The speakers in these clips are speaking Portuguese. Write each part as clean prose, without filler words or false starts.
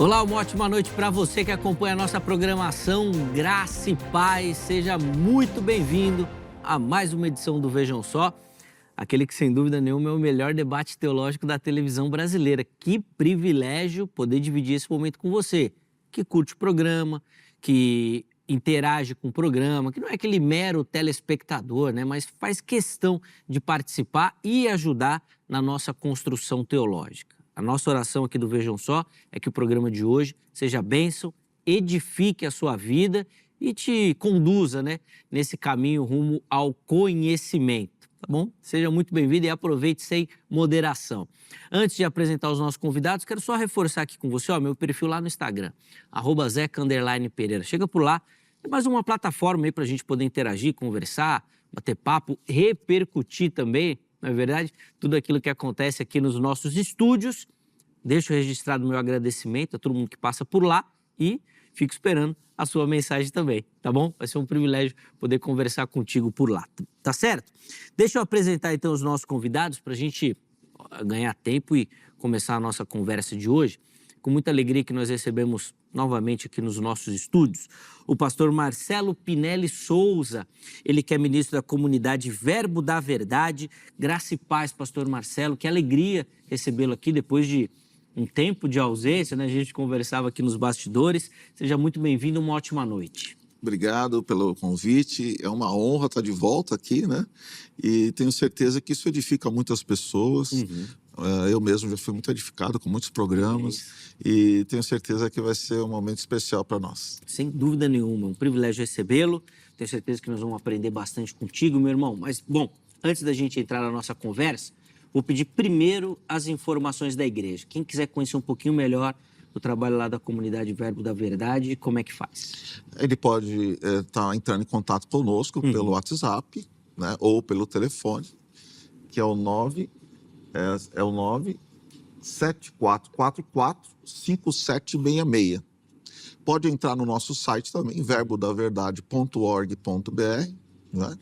Olá, uma ótima noite para você que acompanha a nossa programação Graça e Paz. Seja muito bem-vindo a mais uma edição do Vejam Só, aquele que sem dúvida nenhuma é o melhor debate teológico da televisão brasileira. Que privilégio poder dividir esse momento com você, que curte o programa, que interage com o programa, que não é aquele mero telespectador, né, mas faz questão de participar e ajudar na nossa construção teológica. A nossa oração aqui do Vejam Só é que o programa de hoje seja bênção, edifique a sua vida e te conduza, né, nesse caminho rumo ao conhecimento, tá bom? Seja muito bem-vindo e aproveite sem moderação. Antes de apresentar os nossos convidados, quero só reforçar aqui com você, meu perfil lá no Instagram, @zeca_pereira. Chega por lá, é mais uma plataforma aí para a gente poder interagir, conversar, bater papo, repercutir também, não é verdade? Tudo aquilo que acontece aqui nos nossos estúdios. Deixo registrado o meu agradecimento a todo mundo que passa por lá e fico esperando a sua mensagem também, tá bom? Vai ser um privilégio poder conversar contigo por lá, tá certo? Deixa eu apresentar então os nossos convidados para a gente ganhar tempo e começar a nossa conversa de hoje. Com muita alegria que nós recebemos novamente aqui nos nossos estúdios o pastor Marcelo Pinelli Souza, ele que é ministro da comunidade Verbo da Verdade. Graça e paz, pastor Marcelo, que alegria recebê-lo aqui depois de um tempo de ausência, né? A gente conversava aqui nos bastidores. Seja muito bem-vindo, uma ótima noite. Obrigado pelo convite, é uma honra estar de volta aqui, né? E tenho certeza que isso edifica muitas pessoas. Eu mesmo já fui muito edificado com muitos programas e tenho certeza que vai ser um momento especial para nós. Sem dúvida nenhuma, um privilégio recebê-lo. Tenho certeza que nós vamos aprender bastante contigo, meu irmão. Mas, bom, antes da gente entrar na nossa conversa, vou pedir primeiro as informações da igreja. Quem quiser conhecer um pouquinho melhor o trabalho lá da comunidade Verbo da Verdade, como é que faz? Ele pode estar entrando em contato conosco pelo WhatsApp, né, ou pelo telefone, que é o 974445766. Pode entrar no nosso site também, verbodaverdade.org.br, né?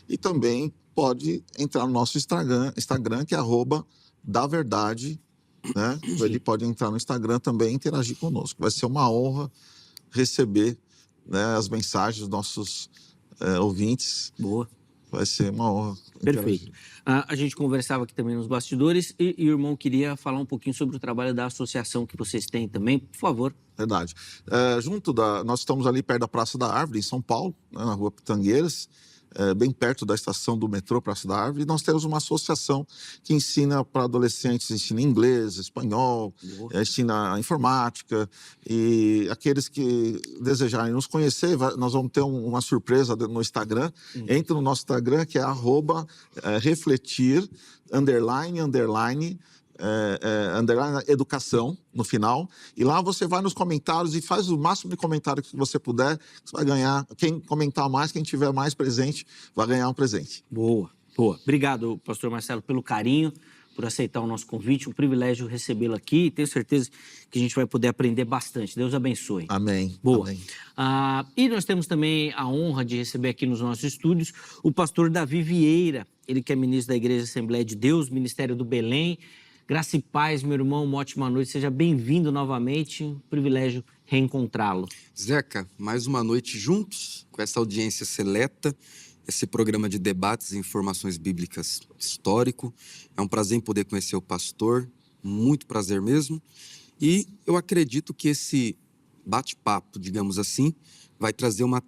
E também pode entrar no nosso Instagram que é @daverdade, né? Ele pode entrar no Instagram também e interagir conosco. Vai ser uma honra receber, né, as mensagens dos nossos ouvintes. Boa. Vai ser uma honra. Perfeito. A gente conversava aqui também nos bastidores e o irmão queria falar um pouquinho sobre o trabalho da associação que vocês têm também, por favor. Verdade. Nós estamos ali perto da Praça da Árvore, em São Paulo, né, na Rua Pitangueiras, bem perto da estação do metrô Praça da Árvore. E nós temos uma associação que ensina para adolescentes, ensina inglês, espanhol, ensina informática. E aqueles que desejarem nos conhecer, nós vamos ter uma surpresa no Instagram. Entre no nosso Instagram, que é @refletir__ educação no final, e lá você vai nos comentários e faz o máximo de comentário que você puder, você vai ganhar. Quem comentar mais, quem tiver mais presente, vai ganhar um presente. Boa, boa. Obrigado, pastor Marcelo, pelo carinho, por aceitar o nosso convite. Um privilégio recebê-lo aqui e tenho certeza que a gente vai poder aprender bastante. Deus abençoe. Amém. Boa. Amém. E nós temos também a honra de receber aqui nos nossos estúdios o pastor Davi Vieira, ele que é ministro da Igreja Assembleia de Deus, Ministério do Belém. Graça e paz, meu irmão, uma ótima noite. Seja bem-vindo novamente, um privilégio reencontrá-lo. Zeca, mais uma noite juntos, com essa audiência seleta, esse programa de debates e informações bíblicas histórico. É um prazer em poder conhecer o pastor, muito prazer mesmo. E eu acredito que esse bate-papo, digamos assim, vai trazer uma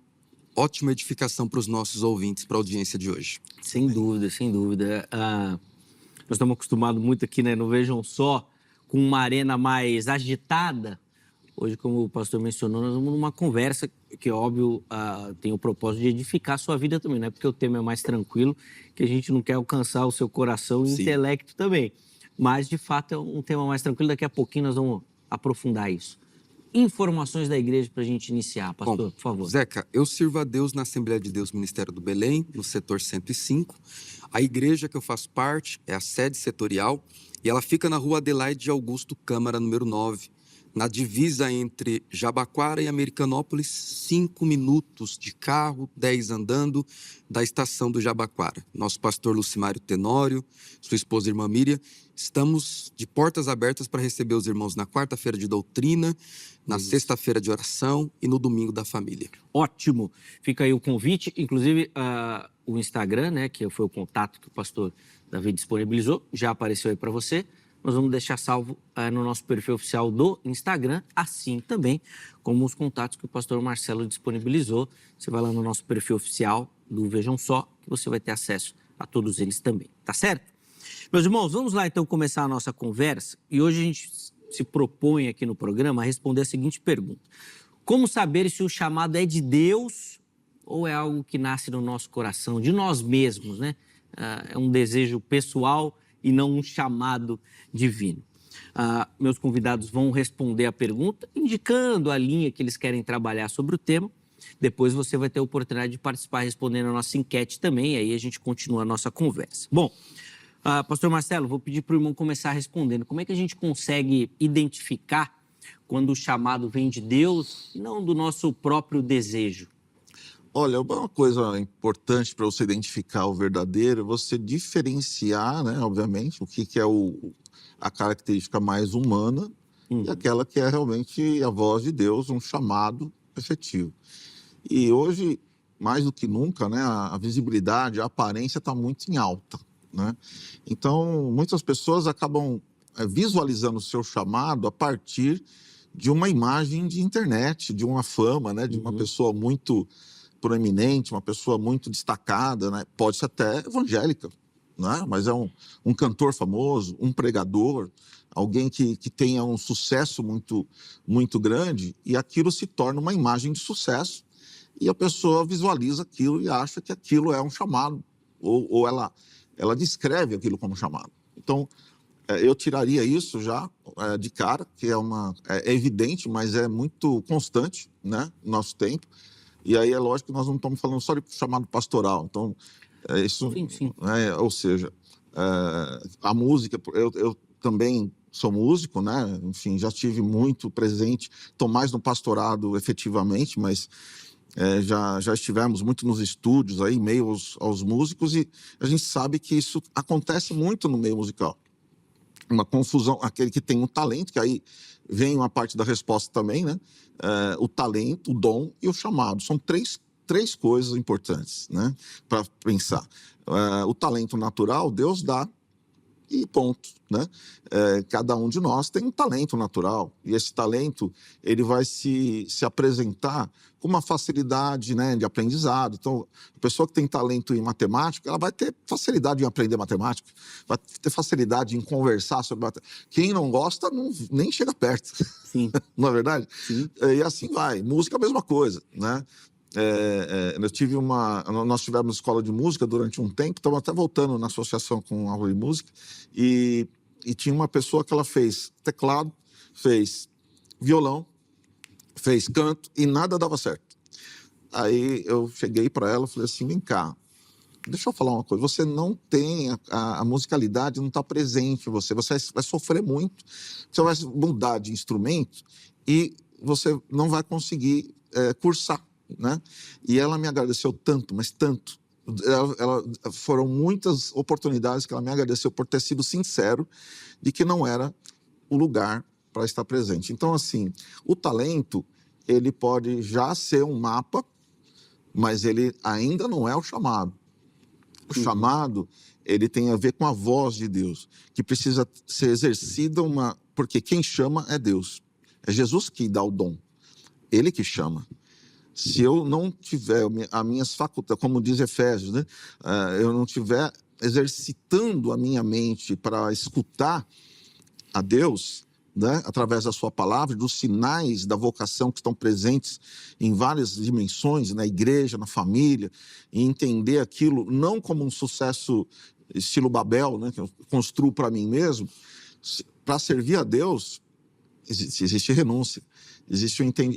ótima edificação para os nossos ouvintes, para a audiência de hoje. Sem dúvida, sem dúvida. Nós estamos acostumados muito aqui, né, no Vejam Só, com uma arena mais agitada. Hoje, como o pastor mencionou, nós vamos numa conversa que, óbvio, tem o propósito de edificar a sua vida também, né? Porque o tema é mais tranquilo, que a gente não quer alcançar o seu coração e intelecto também. Mas, de fato, é um tema mais tranquilo. Daqui a pouquinho nós vamos aprofundar isso. Informações da igreja para a gente iniciar, pastor, por favor. Zeca, eu sirvo a Deus na Assembleia de Deus Ministério do Belém, no setor 105. A igreja que eu faço parte é a sede setorial e ela fica na Rua Adelaide de Augusto Câmara, número 9, na divisa entre Jabaquara e Americanópolis, 5 minutos de carro, 10 andando, da estação do Jabaquara. Nosso pastor Lucimário Tenório, sua esposa irmã Miriam, estamos de portas abertas para receber os irmãos na quarta-feira de doutrina, na sexta-feira de oração e no domingo da família. Ótimo! Fica aí o convite, inclusive o Instagram, né, que foi o contato que o pastor Davi disponibilizou, já apareceu aí para você. Nós vamos deixar salvo no nosso perfil oficial do Instagram, assim também como os contatos que o pastor Marcelo disponibilizou. Você vai lá no nosso perfil oficial do Vejam Só, que você vai ter acesso a todos eles também, tá certo? Meus irmãos, vamos lá então começar a nossa conversa. E hoje a gente se propõe aqui no programa a responder a seguinte pergunta: como saber se o chamado é de Deus ou é algo que nasce no nosso coração, de nós mesmos, né? É um desejo pessoal e não um chamado divino. Meus convidados vão responder a pergunta, indicando a linha que eles querem trabalhar sobre o tema. Depois você vai ter a oportunidade de participar respondendo a nossa enquete também, e aí a gente continua a nossa conversa. Bom, pastor Marcelo, vou pedir para o irmão começar respondendo. Como é que a gente consegue identificar quando o chamado vem de Deus e não do nosso próprio desejo? Olha, uma coisa importante para você identificar o verdadeiro é você diferenciar, né, obviamente, o que é a característica mais humana e aquela que é realmente a voz de Deus, um chamado efetivo. E hoje, mais do que nunca, né, a visibilidade, a aparência está muito em alta, né? Então, muitas pessoas acabam visualizando o seu chamado a partir de uma imagem de internet, de uma fama, né, de uma pessoa muito proeminente, uma pessoa muito destacada, né? Pode ser até evangélica, né? Mas é um cantor famoso, um pregador, alguém que tenha um sucesso muito, muito grande, e aquilo se torna uma imagem de sucesso, e a pessoa visualiza aquilo e acha que aquilo é um chamado, ou ela descreve aquilo como chamado. Então, eu tiraria isso já de cara, que é evidente, mas é muito constante, né, no nosso tempo. E aí é lógico que nós não estamos falando só de chamado pastoral. Então, isso... Sim. Ou seja, a música... Eu também sou músico, né? Enfim, já estive muito presente, estou mais no pastorado efetivamente, mas já estivemos muito nos estúdios, aí, meio aos músicos, e a gente sabe que isso acontece muito no meio musical. Uma confusão, aquele que tem um talento, que aí vem uma parte da resposta também, né? O talento, o dom e o chamado. São três coisas importantes, né, para pensar. O talento natural, Deus dá e ponto, né? Cada um de nós tem um talento natural, e esse talento ele vai se apresentar com uma facilidade, né, de aprendizado. Então, a pessoa que tem talento em matemática, ela vai ter facilidade em aprender matemática, vai ter facilidade em conversar sobre matemática. Quem não gosta, nem chega perto. Sim. Não é verdade? Sim. E assim vai. Música é a mesma coisa, né? Nós tivemos escola de música durante um tempo, estamos até voltando na associação com aula de música, e tinha uma pessoa que ela fez teclado, fez violão, fez canto e nada dava certo. Aí eu cheguei para ela e falei assim: vem cá, deixa eu falar uma coisa, você não tem a musicalidade, não está presente em você vai sofrer muito, você vai mudar de instrumento e você não vai conseguir cursar, né? E ela me agradeceu tanto, mas tanto. Foram muitas oportunidades que ela me agradeceu por ter sido sincero de que não era o lugar para estar presente. Então, assim, o talento, ele pode já ser um mapa, mas ele ainda não é o chamado. O chamado, ele tem a ver com a voz de Deus, que precisa ser exercida porque quem chama é Deus. É Jesus que dá o dom, ele que chama. Se eu não tiver as minhas faculdades, como diz Efésios, né? Eu não tiver exercitando a minha mente para escutar a Deus, né? Através da sua palavra, dos sinais da vocação que estão presentes em várias dimensões, na igreja, na família, e entender aquilo não como um sucesso estilo Babel, né? Que eu construo para mim mesmo. Para servir a Deus, existe renúncia.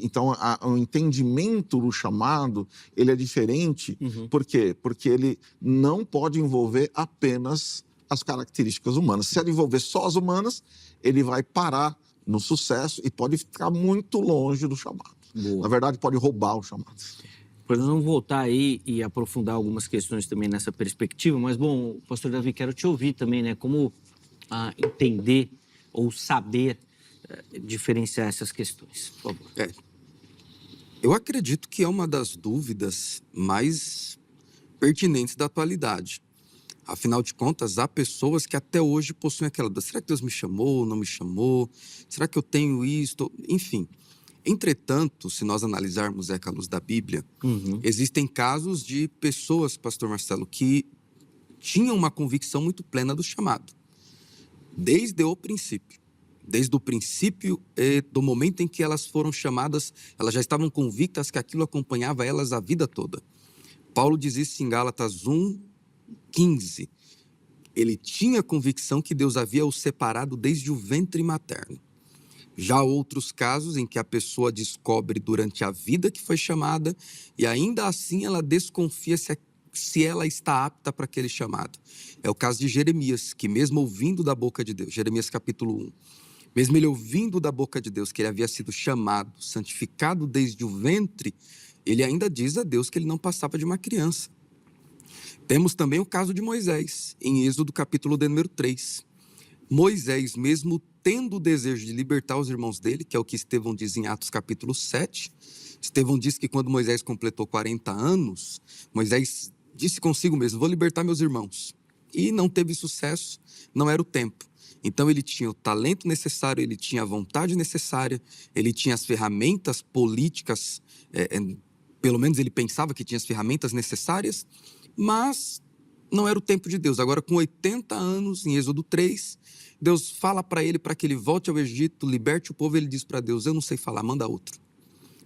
Então, o entendimento do chamado, ele é diferente. Por quê? Porque ele não pode envolver apenas as características humanas. Se ele envolver só as humanas, ele vai parar no sucesso e pode ficar muito longe do chamado. Boa. Na verdade, pode roubar o chamado. Depois nós vamos voltar aí e aprofundar algumas questões também nessa perspectiva, mas, bom, pastor Davi, quero te ouvir também, né? Como entender ou saber diferenciar essas questões, por favor. Eu acredito que é uma das dúvidas mais pertinentes da atualidade. Afinal de contas, há pessoas que até hoje possuem aquela dúvida: será que Deus me chamou, não me chamou? Será que eu tenho isto? Enfim. Entretanto, se nós analisarmos à luz da Bíblia, existem casos de pessoas, pastor Marcelo, que tinham uma convicção muito plena do chamado. Desde o princípio. Desde o princípio do momento em que elas foram chamadas, elas já estavam convictas que aquilo acompanhava elas a vida toda. Paulo diz isso em Gálatas 1:15. Ele tinha convicção que Deus havia o separado desde o ventre materno. Já há outros casos em que a pessoa descobre durante a vida que foi chamada e ainda assim ela desconfia se ela está apta para aquele chamado. É o caso de Jeremias, que mesmo ouvindo da boca de Deus, Jeremias capítulo 1, mesmo ele ouvindo da boca de Deus que ele havia sido chamado, santificado desde o ventre, ele ainda diz a Deus que ele não passava de uma criança. Temos também o caso de Moisés, em Êxodo capítulo de número 3. Moisés, mesmo tendo o desejo de libertar os irmãos dele, que é o que Estevão diz em Atos capítulo 7, Estevão diz que quando Moisés completou 40 anos, Moisés disse consigo mesmo: vou libertar meus irmãos. E não teve sucesso, não era o tempo. Então ele tinha o talento necessário, ele tinha a vontade necessária, ele tinha as ferramentas políticas, pelo menos ele pensava que tinha as ferramentas necessárias, mas não era o tempo de Deus. Agora, com 80 anos, em Êxodo 3, Deus fala para ele para que ele volte ao Egito, liberte o povo. Ele diz para Deus: eu não sei falar, manda outro.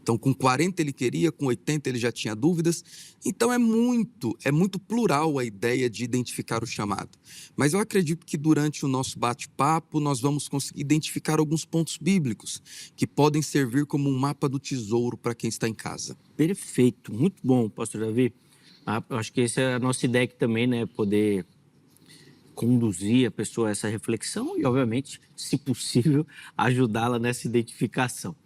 Então, com 40 ele queria, com 80 ele já tinha dúvidas. Então, é muito plural a ideia de identificar o chamado. Mas eu acredito que durante o nosso bate-papo nós vamos conseguir identificar alguns pontos bíblicos que podem servir como um mapa do tesouro para quem está em casa. Perfeito, muito bom, pastor Davi. Eu acho que essa é a nossa ideia aqui também, né? Poder conduzir a pessoa a essa reflexão e, obviamente, se possível, ajudá-la nessa identificação.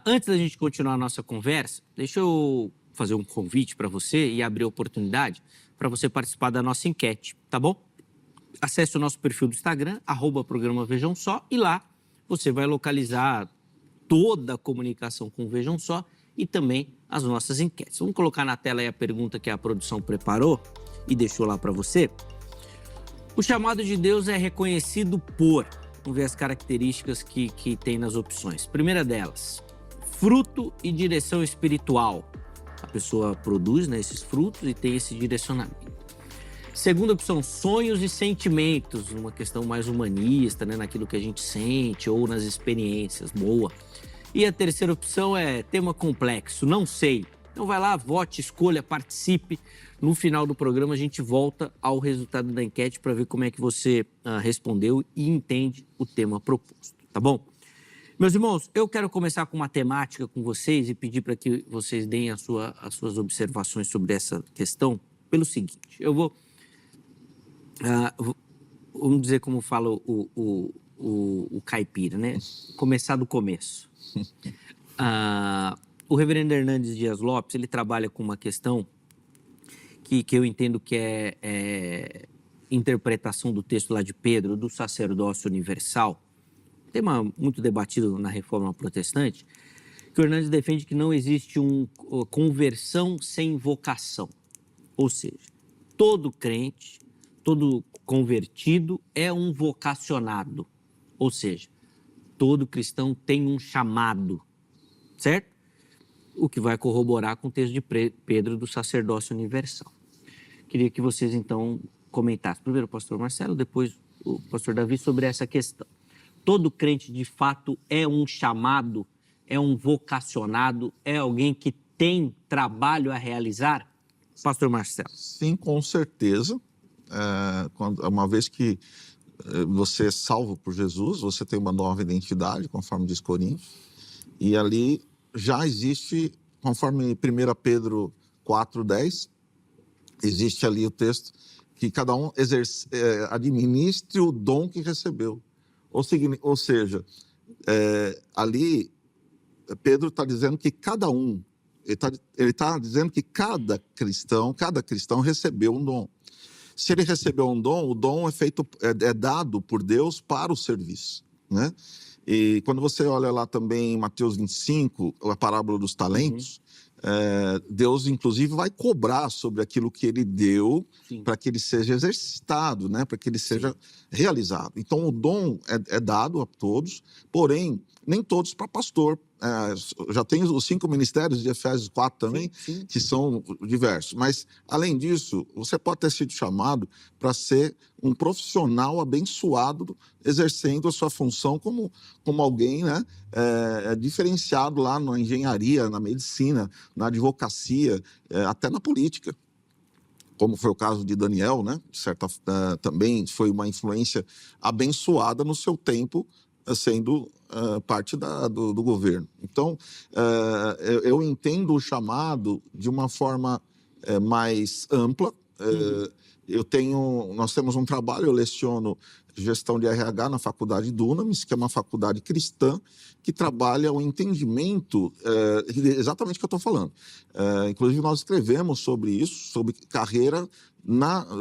Antes da gente continuar a nossa conversa, deixa eu fazer um convite para você e abrir a oportunidade para você participar da nossa enquete, tá bom? Acesse o nosso perfil do Instagram, @programa Vejam Só, e lá você vai localizar toda a comunicação com o Vejam Só e também as nossas enquetes. Vamos colocar na tela aí a pergunta que a produção preparou e deixou lá para você. O chamado de Deus é reconhecido por... Vamos ver as características que tem nas opções. Primeira delas, fruto e direção espiritual. A pessoa produz, né, esses frutos e tem esse direcionamento. Segunda opção, sonhos e sentimentos, uma questão mais humanista, né, naquilo que a gente sente ou nas experiências, boa. E a terceira opção é tema complexo, não sei. Então vai lá, vote, escolha, participe. No final do programa a gente volta ao resultado da enquete para ver como é que você respondeu e entende o tema proposto, tá bom? Meus irmãos, eu quero começar com uma temática com vocês e pedir para que vocês deem as suas observações sobre essa questão pelo seguinte. Eu vou, vamos dizer como fala o caipira, né? Começar do começo. O reverendo Hernandes Dias Lopes, ele trabalha com uma questão que eu entendo que é interpretação do texto lá de Pedro, do sacerdócio universal, tema muito debatido na Reforma Protestante, que o Hernandes defende que não existe conversão sem vocação. Ou seja, todo crente, todo convertido é um vocacionado. Ou seja, todo cristão tem um chamado, certo? O que vai corroborar com o texto de Pedro do sacerdócio universal. Queria que vocês, então, comentassem. Primeiro o pastor Marcelo, depois o pastor Davi, sobre essa questão. Todo crente, de fato, é um chamado, é um vocacionado, é alguém que tem trabalho a realizar? Pastor Marcelo. Sim, com certeza. Uma vez que você é salvo por Jesus, você tem uma nova identidade, conforme diz Coríntios, e ali já existe, conforme 1 Pedro 4:10, existe ali o texto que cada um administre o dom que recebeu. Ou seja, Ali, Pedro está dizendo que cada um, ele tá dizendo que cada cristão recebeu um dom. Se ele recebeu um dom, o dom é dado por Deus para o serviço, né? E quando você olha lá também em Mateus 25, a parábola dos talentos, Deus, inclusive, vai cobrar sobre aquilo que ele deu para que ele seja exercitado, né? Para que ele seja realizado. Então, o dom é dado a todos, porém, nem todos para pastor. Já tem os 5 ministérios de Efésios 4 também, que são diversos. Mas, além disso, você pode ter sido chamado para ser um profissional abençoado, exercendo a sua função como alguém, né, diferenciado lá na engenharia, na medicina, na advocacia, até na política. Como foi o caso de Daniel, né? Também foi uma influência abençoada no seu tempo, sendo parte do governo. Então, eu entendo o chamado de uma forma mais ampla. Nós temos um trabalho, eu leciono gestão de RH na Faculdade Dunamis, que é uma faculdade cristã que trabalha o entendimento, exatamente o que eu estou falando. Inclusive, nós escrevemos sobre isso, sobre carreira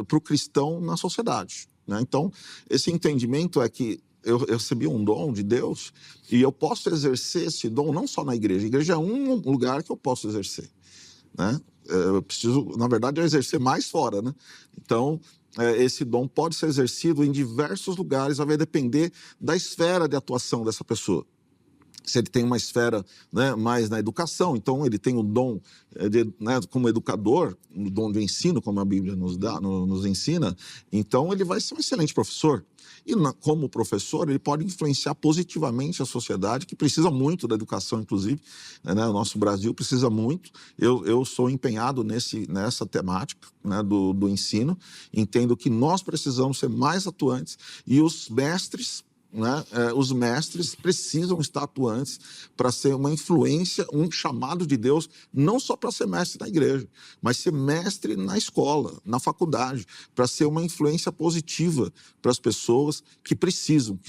para o cristão na sociedade, né? Então, esse entendimento é que eu recebi um dom de Deus e eu posso exercer esse dom não só na igreja. A igreja é um lugar que eu posso exercer, né? Eu preciso, na verdade, exercer mais fora, né? Então, esse dom pode ser exercido em diversos lugares, vai depender da esfera de atuação dessa pessoa. Se ele tem uma esfera, né, mais na educação, então ele tem o dom né, como educador, o dom de ensino, como a Bíblia nos ensina, então ele vai ser um excelente professor. E como professor, ele pode influenciar positivamente a sociedade, que precisa muito da educação, inclusive, né? O nosso Brasil precisa muito. Eu sou empenhado nessa temática, né, do ensino. Entendo que nós precisamos ser mais atuantes e os mestres, né, os mestres precisam estar atuantes para ser uma influência, um chamado de Deus, não só para ser mestre na igreja, mas ser mestre na escola, na faculdade, para ser uma influência positiva para as pessoas que precisam,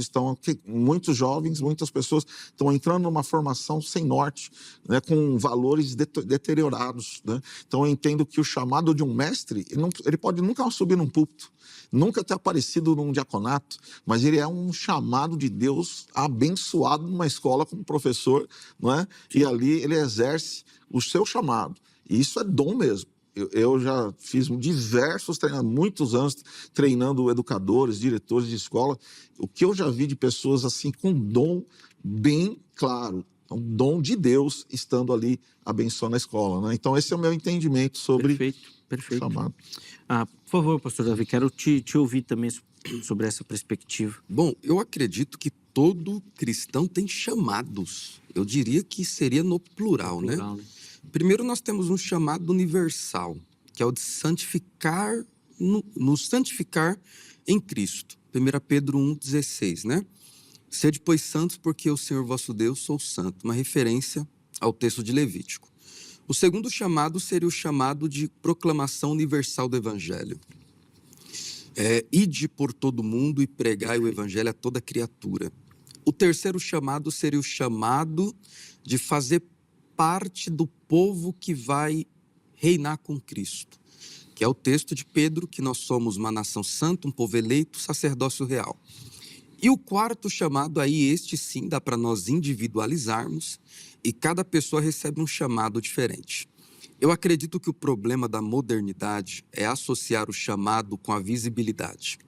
muitos jovens, muitas pessoas estão entrando numa formação sem norte, né, com valores deteriorados, né? Então eu entendo que o chamado de um mestre, ele pode nunca subir num púlpito, nunca ter aparecido num diaconato, mas ele é um chamado de Deus abençoado numa escola como professor, não é? E ali ele exerce o seu chamado. E isso é dom mesmo. Eu já fiz diversos treinamentos, muitos anos treinando educadores, diretores de escola. O que eu já vi de pessoas assim com dom bem claro, um dom de Deus estando ali abençoando a escola, né? Então esse é o meu entendimento sobre Perfeito. chamado. Por favor, pastor Davi, quero te ouvir também sobre essa perspectiva. Bom, eu acredito que todo cristão tem chamados. Eu diria que seria no plural, né? Primeiro, nós temos um chamado universal, que é o de santificar, nos santificar em Cristo. 1 Pedro 1,16, né? Sede, pois, santos, porque eu, Senhor vosso Deus, sou santo. Uma referência ao texto de Levítico. O segundo chamado seria o chamado de proclamação universal do Evangelho. Ide por todo mundo e pregai o Evangelho a toda criatura. O terceiro chamado seria o chamado de fazer parte do povo que vai reinar com Cristo, que é o texto de Pedro, que nós somos uma nação santa, um povo eleito, sacerdócio real. E o quarto chamado, aí este sim dá para nós individualizarmos, e cada pessoa recebe um chamado diferente. Eu acredito que o problema da modernidade é associar o chamado com a visibilidade.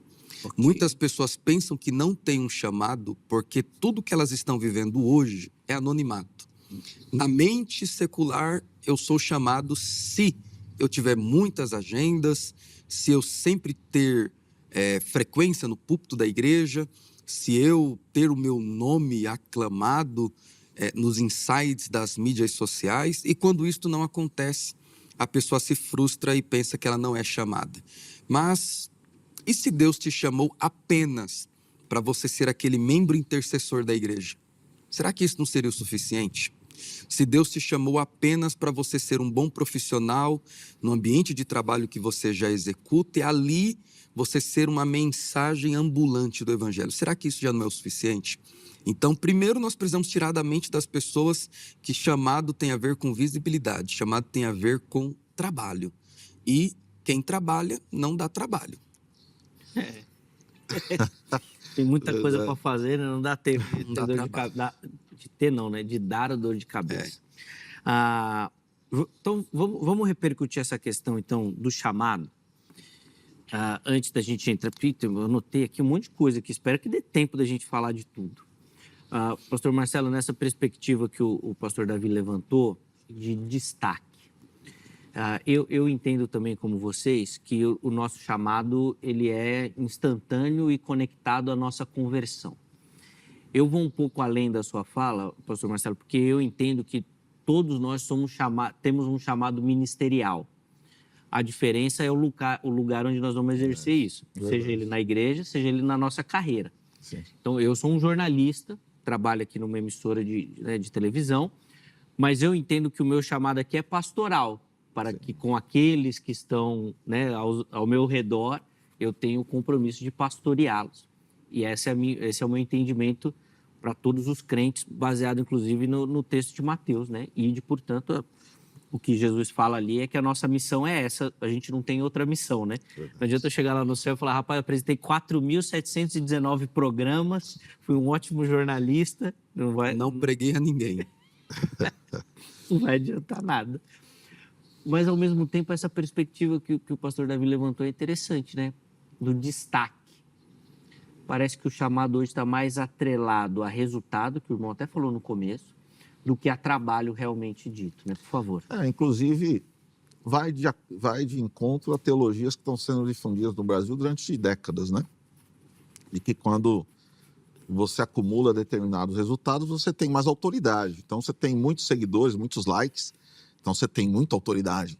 Okay. Muitas pessoas pensam que não têm um chamado porque tudo que elas estão vivendo hoje é anonimato. Na mente secular, eu sou chamado se eu tiver muitas agendas, se eu sempre ter frequência no púlpito da igreja, se eu ter o meu nome aclamado nos insights das mídias sociais, e quando isto não acontece, a pessoa se frustra e pensa que ela não é chamada. Mas, e se Deus te chamou apenas para você ser aquele membro intercessor da igreja? Será que isso não seria o suficiente? Se Deus te chamou apenas para você ser um bom profissional no ambiente de trabalho que você já executa e ali você ser uma mensagem ambulante do Evangelho, será que isso já não é o suficiente? Então, primeiro nós precisamos tirar da mente das pessoas que chamado tem a ver com visibilidade, chamado tem a ver com trabalho. E quem trabalha não dá trabalho. Tem muita coisa para fazer, né? Não dá tempo de Não ter dá dor trabalho. de ter, não, né? De dar a dor de cabeça. Então, vamos repercutir essa questão, então, do chamado. Antes da gente entrar, Peter, eu anotei aqui um monte de coisa que espero que dê tempo da gente falar de tudo. Pastor Marcelo, nessa perspectiva que o pastor Davi levantou, de destaque, eu entendo também, como vocês, que o nosso chamado ele é instantâneo e conectado à nossa conversão. Eu vou um pouco além da sua fala, pastor Marcelo, porque eu entendo que todos nós temos um chamado ministerial. A diferença é o lugar onde nós vamos exercer isso, seja ele na igreja, seja ele na nossa carreira. Sim. Então, eu sou um jornalista, trabalho aqui numa emissora de televisão, mas eu entendo que o meu chamado aqui é pastoral, para que com aqueles que estão, né, ao meu redor, eu tenho o compromisso de pastoreá-los. E esse é o meu entendimento para todos os crentes, baseado inclusive no texto de Mateus, né? E, portanto, o que Jesus fala ali é que a nossa missão é essa, a gente não tem outra missão, né? Não adianta eu chegar lá no céu e falar, rapaz, eu apresentei 4.719 programas, fui um ótimo jornalista. Não preguei a ninguém. Não vai adiantar nada. Mas, ao mesmo tempo, essa perspectiva que o pastor Davi levantou é interessante, né? Do destaque. Parece que o chamado hoje está mais atrelado a resultado, que o irmão até falou no começo, do que a trabalho realmente dito, né? Por favor. Inclusive, vai de encontro a teologias que estão sendo difundidas no Brasil durante décadas, né? E que quando você acumula determinados resultados, você tem mais autoridade. Então, você tem muitos seguidores, muitos likes, então você tem muita autoridade.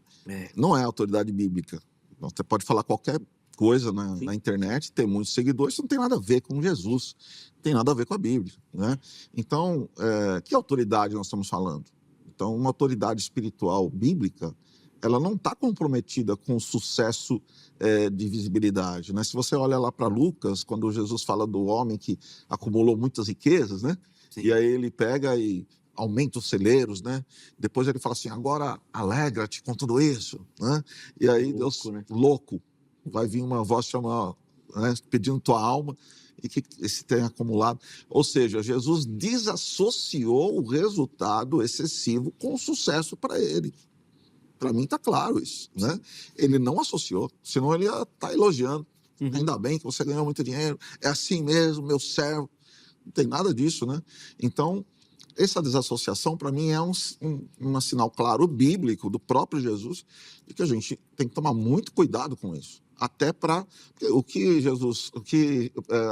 Não é autoridade bíblica. Então, você pode falar qualquer coisa na internet, ter muitos seguidores, isso não tem nada a ver com Jesus, não tem nada a ver com a Bíblia, né? Então, que autoridade nós estamos falando? Então, uma autoridade espiritual bíblica, ela não está comprometida com o sucesso de visibilidade, né? Se você olha lá para Lucas, quando Jesus fala do homem que acumulou muitas riquezas, né? Sim. E aí ele pega e aumenta os celeiros, né? Depois ele fala assim, agora alegra-te com tudo isso, né? E aí Deus, né? louco, vai vir uma voz chamar, né, pedindo tua alma e que se tenha acumulado. Ou seja, Jesus desassociou o resultado excessivo com o sucesso para ele. Para mim está claro isso, né? Ele não associou, senão ele ia estar elogiando. Ainda bem que você ganhou muito dinheiro, é assim mesmo, meu servo. Não tem nada disso, né? Então, essa desassociação, para mim, é um sinal claro bíblico do próprio Jesus de que a gente tem que tomar muito cuidado com isso. Até para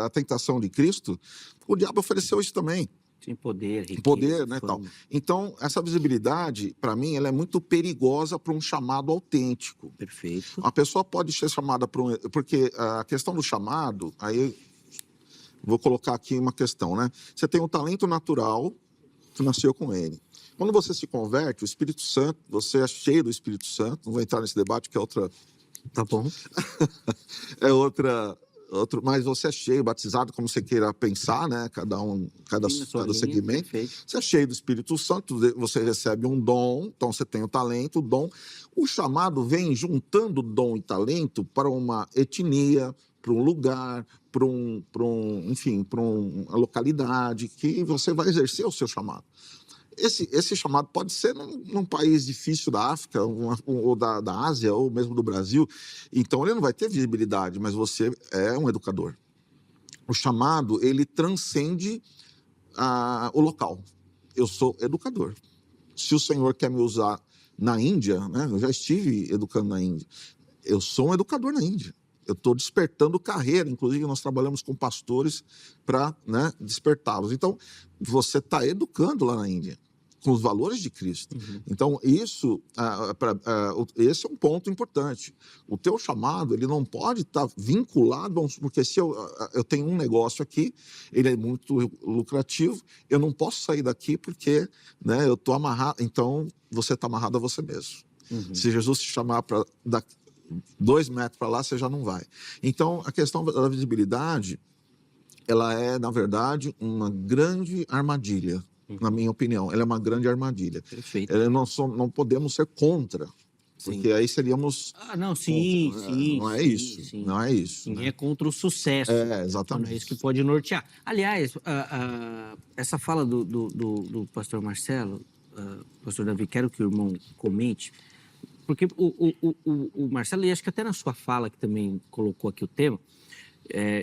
a tentação de Cristo, o diabo ofereceu isso também. Tem poder, riqueza, Poder, né, tal. Então, essa visibilidade, para mim, ela é muito perigosa para um chamado autêntico. Perfeito. A pessoa pode ser chamada para porque a questão do chamado, aí vou colocar aqui uma questão, né? Você tem um talento natural que nasceu com ele. Quando você se converte, o Espírito Santo, você é cheio do Espírito Santo, não vou entrar nesse debate que é outra... Tá bom. Mas você é cheio, batizado, como você queira pensar, né? Cada segmento. Perfeito. Você é cheio do Espírito Santo, você recebe um dom, então você tem o talento, o dom. O chamado vem juntando dom e talento para uma etnia, para um lugar, para uma localidade que você vai exercer o seu chamado. Esse chamado pode ser num país difícil da África, ou da Ásia, ou mesmo do Brasil. Então, ele não vai ter visibilidade, mas você é um educador. O chamado, ele transcende o local. Eu sou educador. Se o Senhor quer me usar na Índia, né, eu já estive educando na Índia, eu sou um educador na Índia. Eu estou despertando carreira, inclusive nós trabalhamos com pastores para, né, despertá-los. Então, você está educando lá na Índia, com os valores de Cristo. Então, esse é um ponto importante. O teu chamado, ele não pode estar vinculado, porque se eu tenho um negócio aqui, ele é muito lucrativo, eu não posso sair daqui porque, né, eu estou amarrado. Então, você está amarrado a você mesmo. Se Jesus te chamar para 2 metros para lá, você já não vai. Então, a questão da visibilidade, ela é, na verdade, uma grande armadilha, na minha opinião. Ela é uma grande armadilha. Perfeito. Não podemos ser contra, porque aí seríamos... Ah, não, sim, contra, sim. não é sim, isso, sim. não é isso. Ninguém Né? é contra o sucesso. Exatamente. Não é isso que pode nortear. Aliás, essa fala do pastor Marcelo, pastor Davi, quero que o irmão comente, porque o Marcelo, e acho que até na sua fala, que também colocou aqui o tema,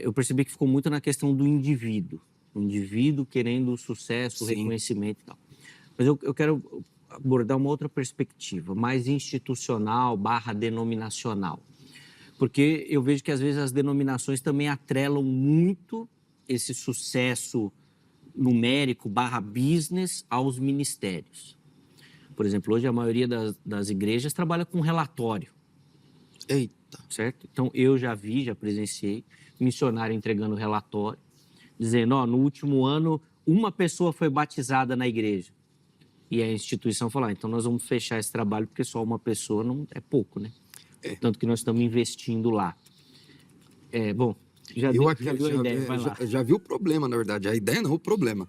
eu percebi que ficou muito na questão do indivíduo. O indivíduo querendo o sucesso, o reconhecimento e tal. Mas eu quero abordar uma outra perspectiva, mais institucional / denominacional. Porque eu vejo que, às vezes, as denominações também atrelam muito esse sucesso numérico / business aos ministérios. Por exemplo, hoje a maioria das igrejas trabalha com relatório. Eita. Certo? Então, eu já presenciei missionário entregando relatório, dizendo, no último ano, uma pessoa foi batizada na igreja. E a instituição falou, então nós vamos fechar esse trabalho porque só uma pessoa não é pouco, né? Tanto que nós estamos investindo lá. Bom, já viu a ideia, vai lá. Já viu o problema, na verdade. A ideia não, o problema.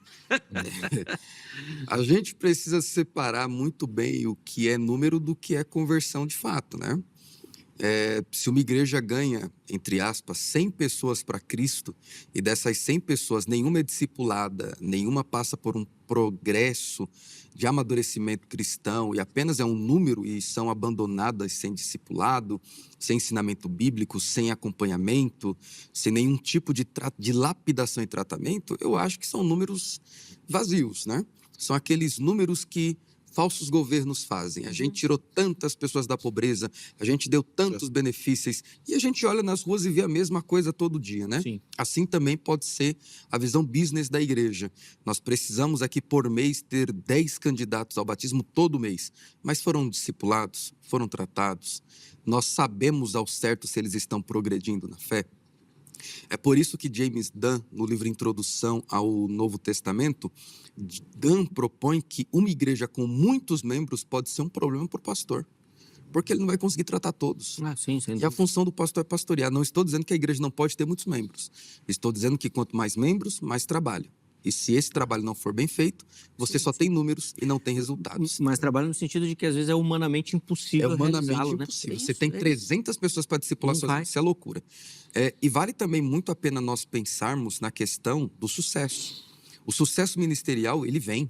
A gente precisa separar muito bem o que é número do que é conversão de fato, né? Se uma igreja ganha, entre aspas, 100 pessoas para Cristo, e dessas 100 pessoas, nenhuma é discipulada, nenhuma passa por um progresso de amadurecimento cristão, e apenas é um número e são abandonadas sem discipulado, sem ensinamento bíblico, sem acompanhamento, sem nenhum tipo de lapidação e tratamento, eu acho que são números vazios, né? São aqueles números que falsos governos fazem. A gente tirou tantas pessoas da pobreza, a gente deu tantos benefícios, e a gente olha nas ruas e vê a mesma coisa todo dia, né? Sim. Assim também pode ser a visão business da igreja. Nós precisamos aqui, por mês, ter 10 candidatos ao batismo todo mês, mas foram discipulados, foram tratados. Nós sabemos ao certo se eles estão progredindo na fé. É por isso que James Dunn, no livro Introdução ao Novo Testamento, Dunn propõe que uma igreja com muitos membros pode ser um problema para o pastor, porque ele não vai conseguir tratar todos. Sim, e a função do pastor é pastorear. Não estou dizendo que a igreja não pode ter muitos membros. Estou dizendo que quanto mais membros, mais trabalho. E se esse trabalho não for bem feito, você só tem números e não tem resultados. Mas trabalho no sentido de que, às vezes, é humanamente impossível realizá-lo, impossível. Né? Você tem 300 pessoas para discipular sozinho, isso é loucura. E vale também muito a pena nós pensarmos na questão do sucesso. O sucesso ministerial, ele vem.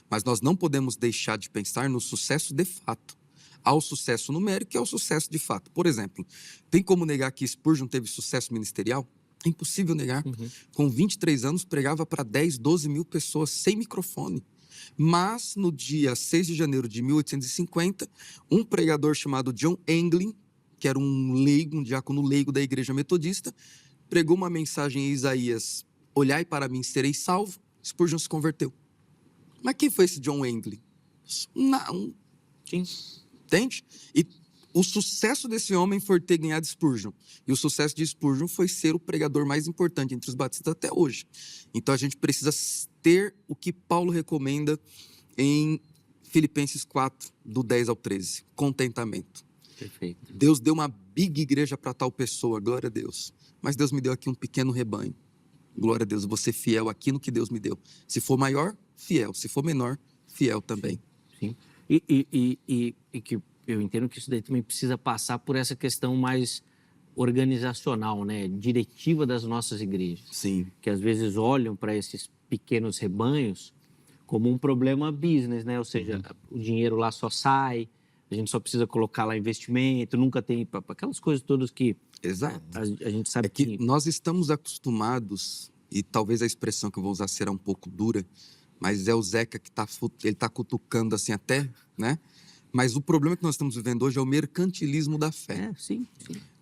Mas nós não podemos deixar de pensar no sucesso de fato. Há o sucesso numérico e há o sucesso de fato. Por exemplo, tem como negar que Spurgeon teve sucesso ministerial? É impossível negar. Com 23 anos, pregava para 10, 12 mil pessoas sem microfone. Mas, no dia 6 de janeiro de 1850, um pregador chamado John Engling, que era um diácono leigo da igreja metodista, pregou uma mensagem em Isaías: olhai para mim, serei salvo. Spurgeon se converteu. Mas quem foi esse John Engling? Não. Entende? E o sucesso desse homem foi ter ganhado Spurgeon. E o sucesso de Spurgeon foi ser o pregador mais importante entre os batistas até hoje. Então a gente precisa ter o que Paulo recomenda em Filipenses 4, do 10 ao 13. Contentamento. Perfeito. Deus deu uma big igreja para tal pessoa, glória a Deus. Mas Deus me deu aqui um pequeno rebanho. Glória a Deus, vou ser fiel aqui no que Deus me deu. Se for maior, fiel. Se for menor, fiel também. Sim. E que eu entendo que isso daí também precisa passar por essa questão mais organizacional, né? Diretiva das nossas igrejas. Sim. Que às vezes olham para esses pequenos rebanhos como um problema business, né? Ou seja, o dinheiro lá só sai, a gente só precisa colocar lá investimento, nunca tem... Aquelas coisas todas que... Exato. A gente sabe que nós estamos acostumados, e talvez a expressão que eu vou usar será um pouco dura, mas é o Zeca que ele tá cutucando assim até, né? Mas o problema que nós estamos vivendo hoje é o mercantilismo da fé. Sim.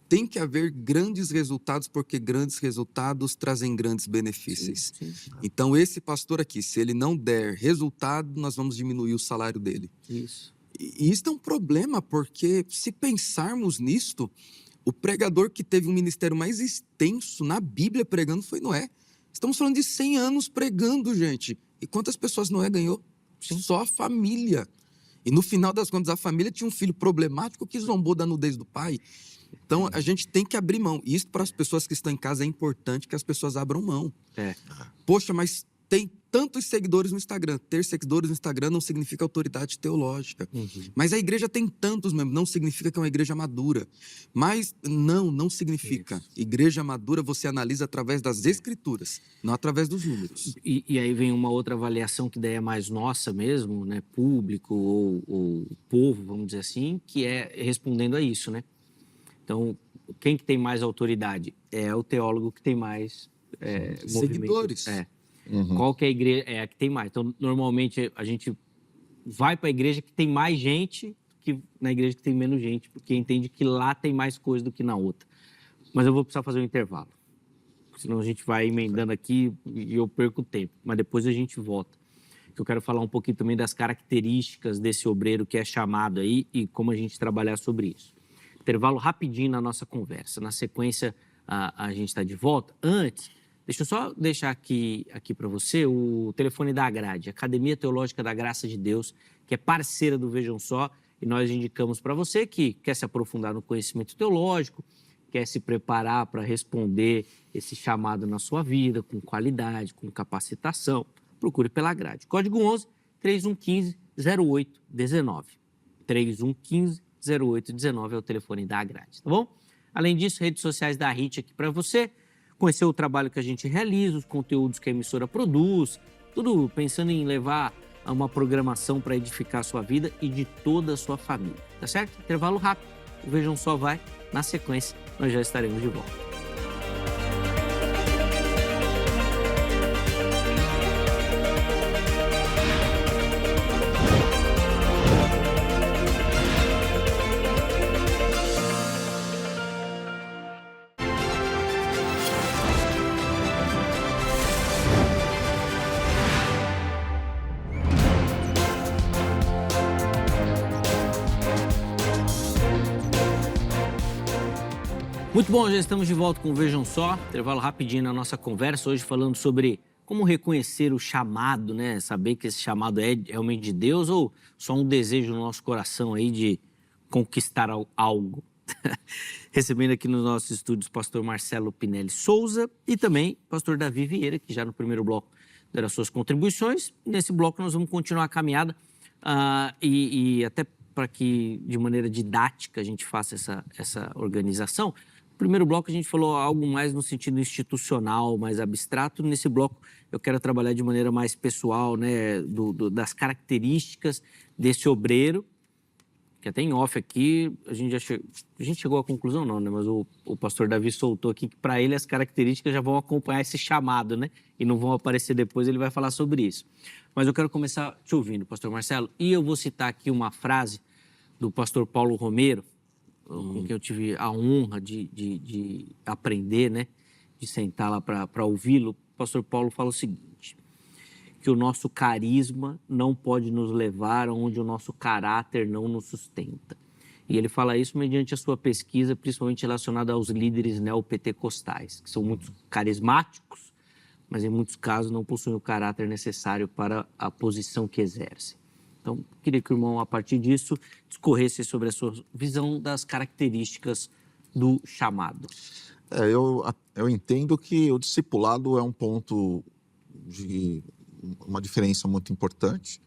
Tem que haver grandes resultados, porque grandes resultados trazem grandes benefícios. Sim. Então, esse pastor aqui, se ele não der resultado, nós vamos diminuir o salário dele. Isso. E isso é um problema, porque se pensarmos nisto, o pregador que teve um ministério mais extenso na Bíblia pregando foi Noé. Estamos falando de 100 anos pregando, gente. E quantas pessoas Noé ganhou? Só a família. E no final das contas, a família tinha um filho problemático que zombou da nudez do pai. Então, a gente tem que abrir mão. E isso, para as pessoas que estão em casa, é importante que as pessoas abram mão. Poxa, mas tem tantos seguidores no Instagram. Ter seguidores no Instagram não significa autoridade teológica. Mas a igreja tem tantos membros, não significa que é uma igreja madura. Mas não significa. Isso. Igreja madura você analisa através das escrituras, não através dos números. E aí vem uma outra avaliação que daí é mais nossa mesmo, né? Público ou povo, vamos dizer assim, que é respondendo a isso, né? Então, quem que tem mais autoridade? É o teólogo que tem mais seguidores. Qual que é a igreja? É a que tem mais. Então, normalmente, a gente vai para a igreja que tem mais gente que na igreja que tem menos gente, porque entende que lá tem mais coisa do que na outra. Mas eu vou precisar fazer um intervalo. Senão a gente vai emendando aqui e eu perco o tempo. Mas depois a gente volta. Eu quero falar um pouquinho também das características desse obreiro que é chamado aí e como a gente trabalhar sobre isso. Intervalo rapidinho na nossa conversa. Na sequência, a gente está de volta. Antes, deixa eu só deixar aqui para você o telefone da Agrade, Academia Teológica da Graça de Deus, que é parceira do Vejam Só, e nós indicamos para você que quer se aprofundar no conhecimento teológico, quer se preparar para responder esse chamado na sua vida, com qualidade, com capacitação, procure pela Grade. Código 11 3115 0819. 3115 0819 é o telefone da Grade, tá bom? Além disso, redes sociais da HIT aqui para você, conhecer o trabalho que a gente realiza, os conteúdos que a emissora produz, tudo pensando em levar uma programação para edificar a sua vida e de toda a sua família, tá certo? Intervalo rápido, o Vejam Só vai, na sequência nós já estaremos de volta. Muito bom, já estamos de volta com o Vejam Só, intervalo rapidinho na nossa conversa, hoje falando sobre como reconhecer o chamado, né? Saber que esse chamado é realmente de Deus ou só um desejo no nosso coração aí de conquistar algo. Recebendo aqui nos nossos estúdios o pastor Marcelo Pinelli Souza e também o pastor Davi Vieira, que já no primeiro bloco deram suas contribuições. Nesse bloco nós vamos continuar a caminhada e até para que de maneira didática a gente faça essa organização. No primeiro bloco a gente falou algo mais no sentido institucional, mais abstrato. Nesse bloco eu quero trabalhar de maneira mais pessoal, né, das características desse obreiro, que até em off aqui a gente chegou à conclusão não, né, mas o pastor Davi soltou aqui que para ele as características já vão acompanhar esse chamado, né, e não vão aparecer depois, ele vai falar sobre isso. Mas eu quero começar te ouvindo, pastor Marcelo, e eu vou citar aqui uma frase do pastor Paulo Romero, com quem eu tive a honra de aprender, né? De sentar lá para ouvi-lo. O pastor Paulo fala o seguinte, que o nosso carisma não pode nos levar onde o nosso caráter não nos sustenta. E ele fala isso mediante a sua pesquisa, principalmente relacionada aos líderes neopentecostais, que são muito carismáticos, mas em muitos casos não possuem o caráter necessário para a posição que exercem. Então, queria que o irmão, a partir disso, discorresse sobre a sua visão das características do chamado. Eu entendo que o discipulado é um ponto de uma diferença muito importante.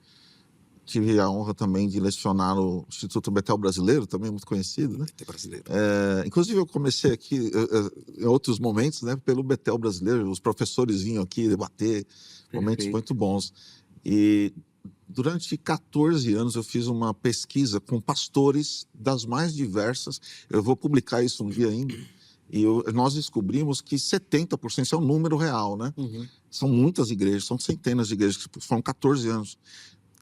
Tive a honra também de lecionar no Instituto Betel Brasileiro, também muito conhecido, né? Betel Brasileiro. Inclusive, eu comecei aqui, em outros momentos, né, pelo Betel Brasileiro. Os professores vinham aqui debater, momentos muito bons. E durante 14 anos eu fiz uma pesquisa com pastores das mais diversas, eu vou publicar isso um dia ainda, e nós descobrimos que 70%, isso é um número real, né? São muitas igrejas, são centenas de igrejas, foram 14 anos.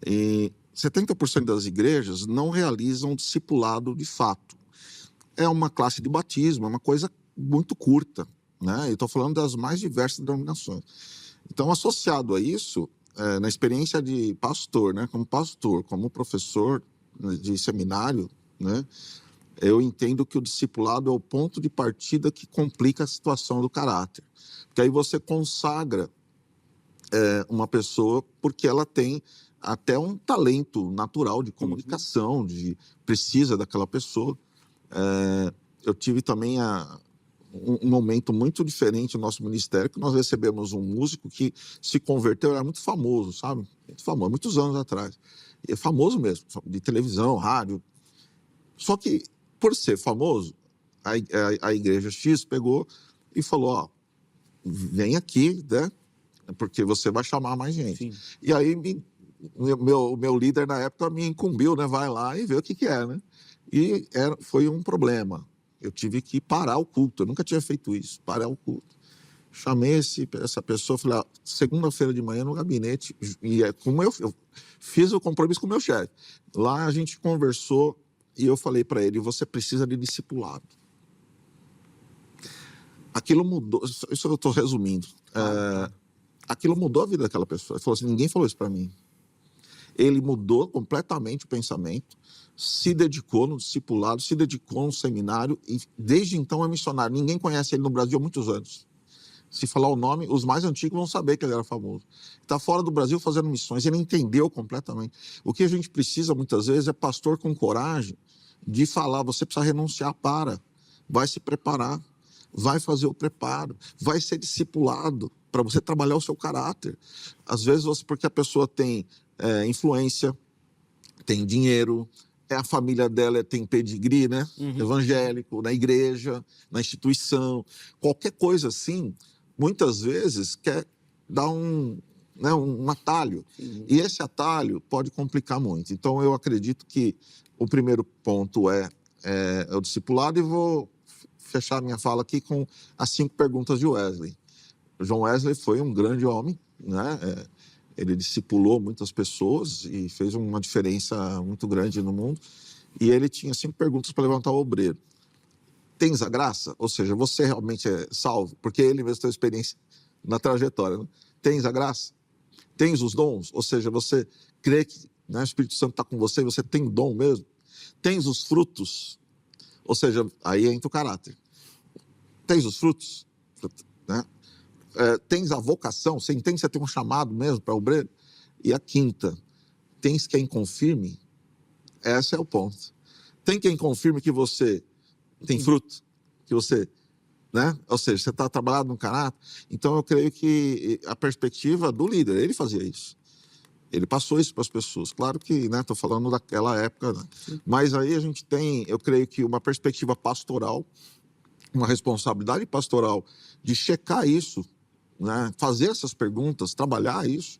E 70% das igrejas não realizam discipulado de fato. É uma classe de batismo, é uma coisa muito curta, né? Eu estou falando das mais diversas denominações. Então, associado a isso, na experiência de pastor, né, como professor de seminário, né, eu entendo que o discipulado é o ponto de partida que complica a situação do caráter. Porque aí você consagra uma pessoa porque ela tem até um talento natural de comunicação, precisa daquela pessoa. eu tive também um momento muito diferente no nosso ministério, que nós recebemos um músico que se converteu, era muito famoso, sabe? Muito famoso, muitos anos atrás. E é famoso mesmo, de televisão, rádio. Só que, por ser famoso, a igreja X pegou e falou, ó, vem aqui, né? Porque você vai chamar mais gente. Sim. E aí, o meu líder na época me incumbiu, né? Vai lá e vê o que é, né? E foi um problema. Eu tive que parar o culto. Eu nunca tinha feito isso, parar o culto. Chamei essa pessoa, falei, segunda-feira de manhã no gabinete, e como eu fiz o compromisso com o meu chefe. Lá a gente conversou e eu falei para ele, você precisa de discipulado. Aquilo mudou, isso eu estou resumindo. Aquilo mudou a vida daquela pessoa. Ele falou assim, ninguém falou isso para mim. Ele mudou completamente o pensamento, se dedicou no discipulado, se dedicou no seminário e desde então é missionário. Ninguém conhece ele no Brasil há muitos anos. Se falar o nome, os mais antigos vão saber que ele era famoso. Está fora do Brasil fazendo missões, ele entendeu completamente. O que a gente precisa muitas vezes é pastor com coragem de falar, você precisa renunciar, vai se preparar, vai fazer o preparo, vai ser discipulado para você trabalhar o seu caráter. Às vezes, porque a pessoa tem influência, tem dinheiro, a família dela tem pedigree, né? Evangélico, na igreja, na instituição, qualquer coisa assim, muitas vezes quer dar um atalho. E esse atalho pode complicar muito. Então, eu acredito que o primeiro ponto é o discipulado e vou fechar minha fala aqui com as 5 perguntas de Wesley. O John Wesley foi um grande homem, né? Ele discipulou muitas pessoas e fez uma diferença muito grande no mundo. E ele tinha 5 perguntas para levantar o obreiro. Tens a graça? Ou seja, você realmente é salvo? Porque ele mesmo tem experiência na trajetória. Né? Tens a graça? Tens os dons? Ou seja, você crê que o Espírito Santo está com você e você tem dom mesmo? Tens os frutos? Ou seja, aí entra o caráter. Tens os frutos? Né? Tens a vocação? Você entende que você tem um chamado mesmo para obreiro? E a 5ª, tens quem confirme? Esse é o ponto. Tem quem confirme que você tem fruto? Que você, né? Ou seja, você está trabalhando no caráter? Então, eu creio que a perspectiva do líder, ele fazia isso. Ele passou isso para as pessoas. Claro que, estou falando daquela época, né? Mas aí a gente tem, eu creio que uma perspectiva pastoral, uma responsabilidade pastoral de checar isso, né? Fazer essas perguntas, trabalhar isso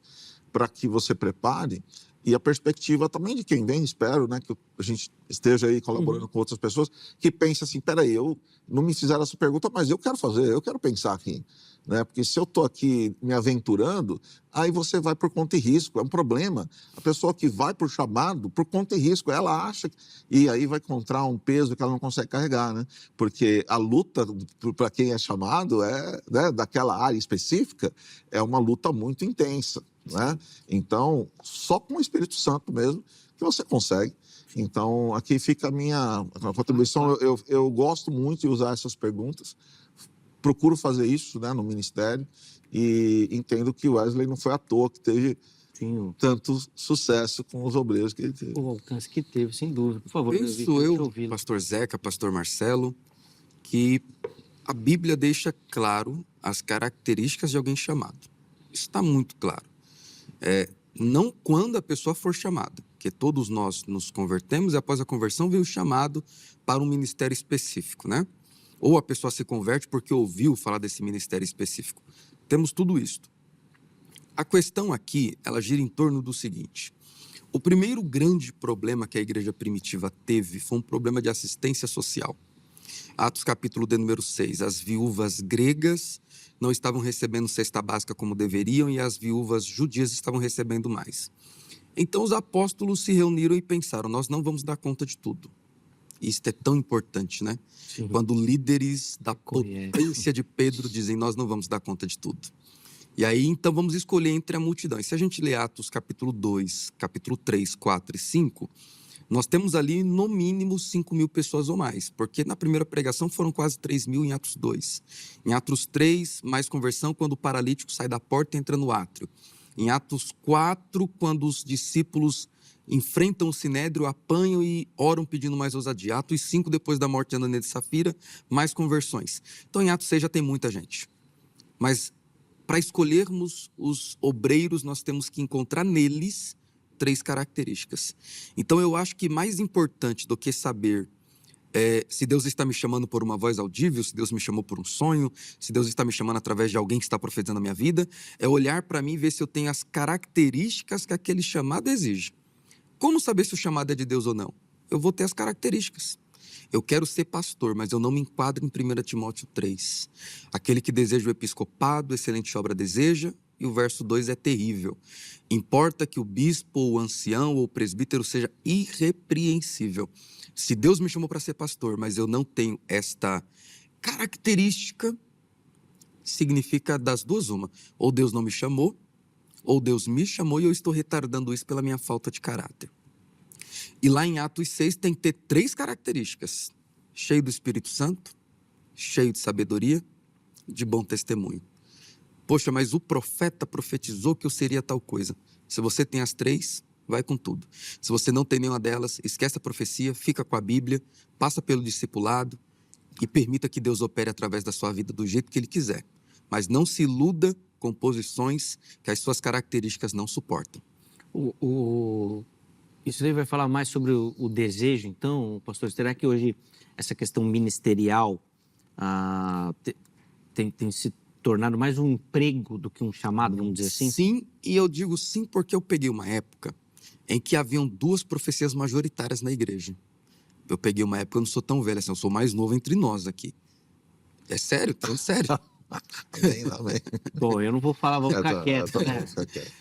para que você prepare. E a perspectiva também de quem vem, espero, né, que a gente esteja aí colaborando com outras pessoas, que pensam assim, peraí, eu não me fizeram essa pergunta, mas eu quero fazer, eu quero pensar aqui. Né? Porque se eu estou aqui me aventurando, aí você vai por conta e risco, é um problema. A pessoa que vai por chamado, por conta e risco, ela acha, e aí vai encontrar um peso que ela não consegue carregar, né? Porque a luta para quem é chamado, né, daquela área específica, é uma luta muito intensa. Né? Então, só com o Espírito Santo mesmo que você consegue. Então, aqui fica a minha contribuição. Eu gosto muito de usar essas perguntas, procuro fazer isso, né, no ministério e entendo que o Wesley não foi à toa que teve tanto sucesso com os obreiros que ele teve. O alcance que teve, sem dúvida. Por favor, penso eu, pastor Zeca, pastor Marcelo, que a Bíblia deixa claro as características de alguém chamado. Isso está muito claro. Não quando a pessoa for chamada, porque todos nós nos convertemos e após a conversão vem o chamado para um ministério específico, né? Ou a pessoa se converte porque ouviu falar desse ministério específico. Temos tudo isso. A questão aqui, ela gira em torno do seguinte. O primeiro grande problema que a igreja primitiva teve foi um problema de assistência social. Atos capítulo de número 6, as viúvas gregas não estavam recebendo cesta básica como deveriam e as viúvas judias estavam recebendo mais. Então os apóstolos se reuniram e pensaram, nós não vamos dar conta de tudo. Isso é tão importante, né? Sim. Quando líderes da potência de Pedro dizem, nós não vamos dar conta de tudo. E aí, então, vamos escolher entre a multidão. E se a gente ler Atos capítulo 2, capítulo 3, 4 e 5, nós temos ali, no mínimo, 5.000 pessoas ou mais. Porque na primeira pregação foram quase 3.000 em Atos 2. Em Atos 3, mais conversão, quando o paralítico sai da porta e entra no átrio. Em Atos 4, quando os discípulos enfrentam o sinédrio, apanham e oram pedindo mais ousadia. Atos 5, depois da morte de Ananias e Safira, mais conversões. Então, em Atos 6 já tem muita gente. Mas, para escolhermos os obreiros, nós temos que encontrar neles 3 características. Então, eu acho que mais importante do que saber se Deus está me chamando por uma voz audível, se Deus me chamou por um sonho, se Deus está me chamando através de alguém que está profetizando a minha vida, é olhar para mim e ver se eu tenho as características que aquele chamado exige. Como saber se o chamado é de Deus ou não? Eu vou ter as características. Eu quero ser pastor, mas eu não me enquadro em 1 Timóteo 3. Aquele que deseja o episcopado, excelente obra deseja, e o verso 2 é terrível. Importa que o bispo, ou o ancião, ou o presbítero seja irrepreensível. Se Deus me chamou para ser pastor, mas eu não tenho esta característica, significa das duas uma. Ou Deus não me chamou, ou Deus me chamou e eu estou retardando isso pela minha falta de caráter. E lá em Atos 6 tem que ter 3 características: cheio do Espírito Santo, cheio de sabedoria, de bom testemunho. Poxa, mas o profeta profetizou que eu seria tal coisa. Se você tem as 3, vai com tudo. Se você não tem nenhuma delas, esquece a profecia, fica com a Bíblia, passa pelo discipulado e permita que Deus opere através da sua vida do jeito que Ele quiser. Mas não se iluda com posições que as suas características não suportam. Isso daí vai falar mais sobre o desejo, então, pastor? Será que hoje essa questão ministerial tem se tornado mais um emprego do que um chamado, vamos dizer assim? Sim, e eu digo sim porque eu peguei uma época em que haviam 2 profecias majoritárias na igreja. Eu peguei uma época, eu não sou tão velho assim, eu sou mais novo entre nós aqui. É sério? Tô sério. Amém. Bom, eu não vou falar, vou ficar quieto, né?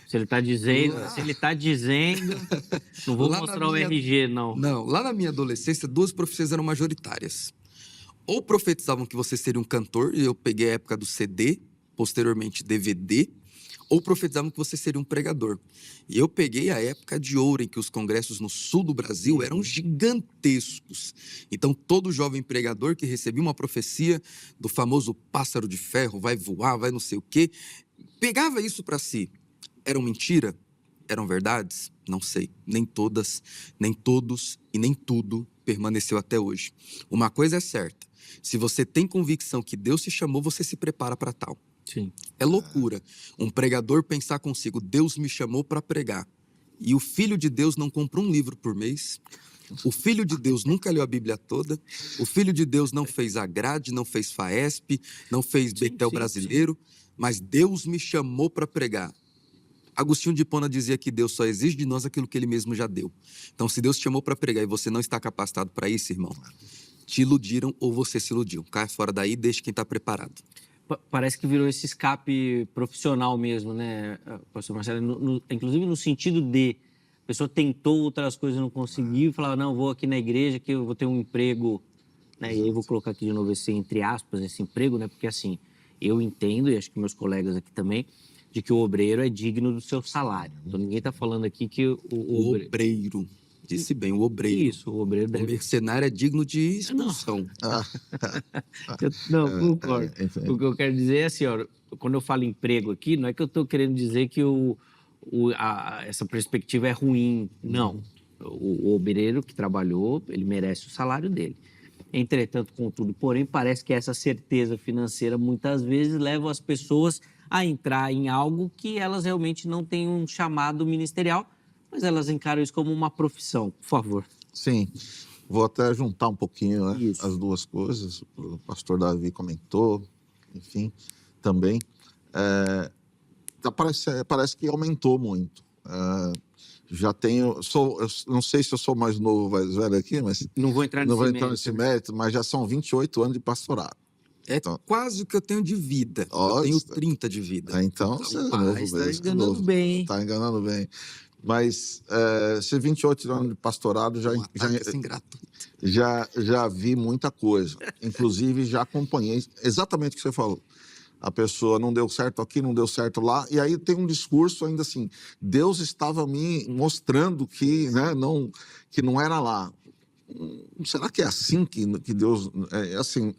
Se ele está dizendo, não vou mostrar o RG, não. Não, lá na minha adolescência, 2 profecias eram majoritárias. Ou profetizavam que você seria um cantor, e eu peguei a época do CD, posteriormente DVD, ou profetizavam que você seria um pregador. E eu peguei a época de ouro, em que os congressos no sul do Brasil eram gigantescos. Então, todo jovem pregador que recebia uma profecia do famoso pássaro de ferro, vai voar, vai não sei o quê, pegava isso para si. Eram mentira? Eram verdades? Não sei. Nem todas, nem todos e nem tudo permaneceu até hoje. Uma coisa é certa: se você tem convicção que Deus te chamou, você se prepara para tal. Sim. É loucura um pregador pensar consigo: Deus me chamou para pregar. E o filho de Deus não compra um livro por mês. O filho de Deus nunca leu a Bíblia toda. O filho de Deus não fez a grade, não fez FAESP, não fez Betel Brasileiro. Mas Deus me chamou para pregar. Agostinho de Hipona dizia que Deus só exige de nós aquilo que Ele mesmo já deu. Então, se Deus te chamou para pregar e você não está capacitado para isso, irmão, te iludiram ou você se iludiu. Caia fora daí e deixe quem está preparado. Parece que virou esse escape profissional mesmo, né, pastor Marcelo? Inclusive no sentido de a pessoa tentou outras coisas e não conseguiu, falava, não, vou aqui na igreja que eu vou ter um emprego, né? E aí eu vou colocar aqui de novo esse, entre aspas, esse emprego, né? Porque assim, eu entendo, e acho que meus colegas aqui também, de que o obreiro é digno do seu salário. Então ninguém está falando aqui que o obreiro. Disse bem, o obreiro. Isso, o obreiro deve... O mercenário é digno de expulsão. Não, concordo. O que eu quero dizer é assim, ó, quando eu falo emprego aqui, não é que eu estou querendo dizer que essa perspectiva é ruim, não. O obreiro que trabalhou, ele merece o salário dele. Entretanto, contudo, porém, parece que essa certeza financeira muitas vezes leva as pessoas a entrar em algo que elas realmente não têm um chamado ministerial, mas elas encaram isso como uma profissão. Por favor. Sim, vou até juntar um pouquinho, né, as duas coisas. O pastor Davi comentou, enfim, também. Parece que aumentou muito. Já tenho, eu não sei se eu sou mais novo ou mais velho aqui, mas não vou entrar nesse mérito, mas já são 28 anos de pastorado. Então, quase o que eu tenho de vida. Eu tenho 30 de vida. Então você é novo, está enganando bem. Está enganando bem. Mas esses 28 anos de pastorado já vi muita coisa. Inclusive, já acompanhei exatamente o que você falou. A pessoa não deu certo aqui, não deu certo lá. E aí tem um discurso ainda assim, Deus estava me mostrando que, né, que não era lá. Será que é assim que Deus... assim,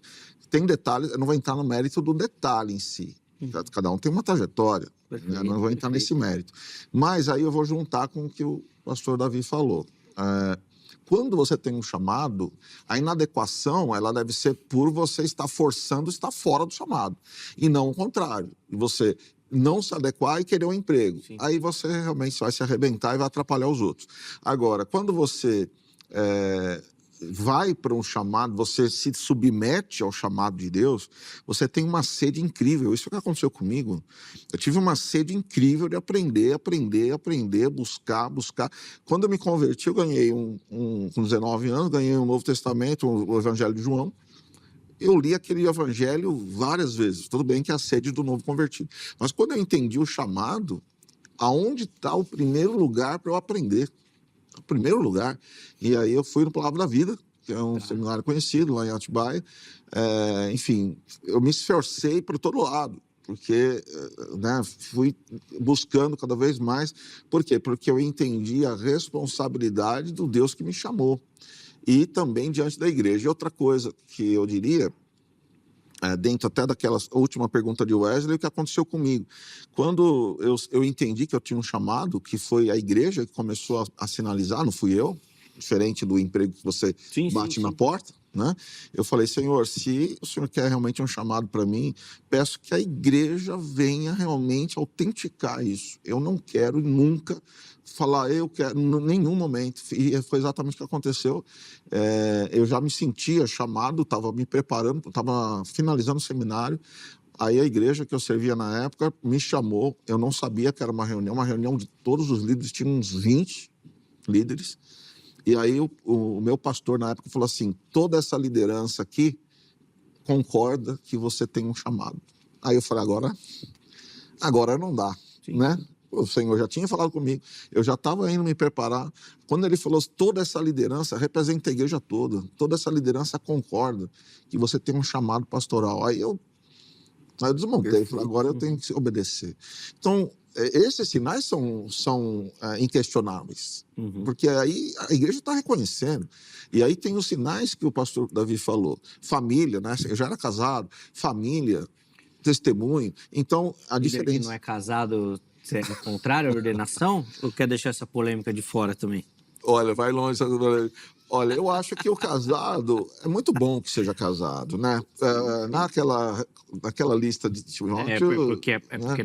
tem detalhes, eu não vou entrar no mérito do detalhe em si. Cada um tem uma trajetória, né? Perfeito, Não vou entrar nesse perfeito. mérito. Mas aí eu vou juntar com o que o pastor Davi falou. Quando você tem um chamado, a inadequação ela deve ser por você estar forçando estar fora do chamado. E não o contrário. Você não se adequar e querer um emprego. Sim. Aí você realmente vai se arrebentar e vai atrapalhar os outros. Agora, quando você vai para um chamado, você se submete ao chamado de Deus, você tem uma sede incrível. Isso que aconteceu comigo. Eu tive uma sede incrível de aprender, buscar. Quando eu me converti, eu ganhei com 19 anos, ganhei um Novo Testamento, o Evangelho de João. Eu li aquele evangelho várias vezes. Tudo bem que é a sede do novo convertido. Mas quando eu entendi o chamado, aonde está o primeiro lugar para eu aprender? O primeiro lugar. E aí eu fui no Palavra da Vida, que é um seminário conhecido lá em Atibaia. Enfim, eu me esforcei por todo lado, porque fui buscando cada vez mais. Por quê? Porque eu entendi a responsabilidade do Deus que me chamou. E também diante da igreja. E outra coisa que eu diria, dentro até daquela última pergunta de Wesley, o que aconteceu comigo. Quando eu entendi que eu tinha um chamado, que foi a igreja que começou a sinalizar, não fui eu, diferente do emprego que você bate na porta, né? Eu falei, Senhor, se o Senhor quer realmente um chamado para mim, peço que a igreja venha realmente autenticar isso. Eu não quero nunca falar, eu quero, em nenhum momento. E foi exatamente o que aconteceu. Eu já me sentia chamado, estava me preparando, estava finalizando o seminário. Aí a igreja que eu servia na época me chamou, eu não sabia que era uma reunião de todos os líderes, tinha uns 20 líderes. E aí o meu pastor na época falou assim, toda essa liderança aqui concorda que você tem um chamado. Aí eu falei, agora não dá, né? O Senhor já tinha falado comigo, eu já estava indo me preparar. Quando ele falou, toda essa liderança representa a igreja toda essa liderança concorda que você tem um chamado pastoral. Aí eu desmontei, falei, agora eu tenho que obedecer. Então, esses sinais são inquestionáveis, porque aí a igreja está reconhecendo. E aí tem os sinais que o pastor Davi falou. Família, né? Eu já era casado, família, testemunho. Então, a diferença... que não é casado, é contrário à ordenação? Ou quer deixar essa polêmica de fora também? Olha, vai longe. Olha, eu acho que o casado, é muito bom que seja casado, né? Naquela lista de Timóteo... Porque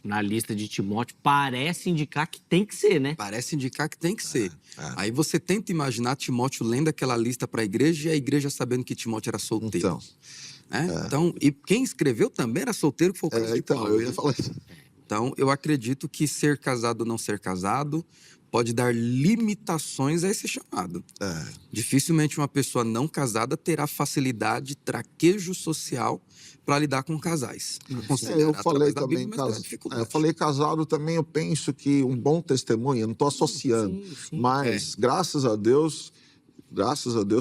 na lista de Timóteo parece indicar que tem que ser, né? Parece indicar que tem que ser. Aí você tenta imaginar Timóteo lendo aquela lista para a igreja e a igreja sabendo que Timóteo era solteiro. Então, e quem escreveu também era solteiro, que foi o caso de Paulo. Eu ia falar isso. Então, eu acredito que ser casado ou não ser casado pode dar limitações a esse chamado. Dificilmente uma pessoa não casada terá facilidade, traquejo social para lidar com casais. Eu falei também, eu falei casado também, eu penso que um bom testemunho, eu não estou associando, mas graças a Deus,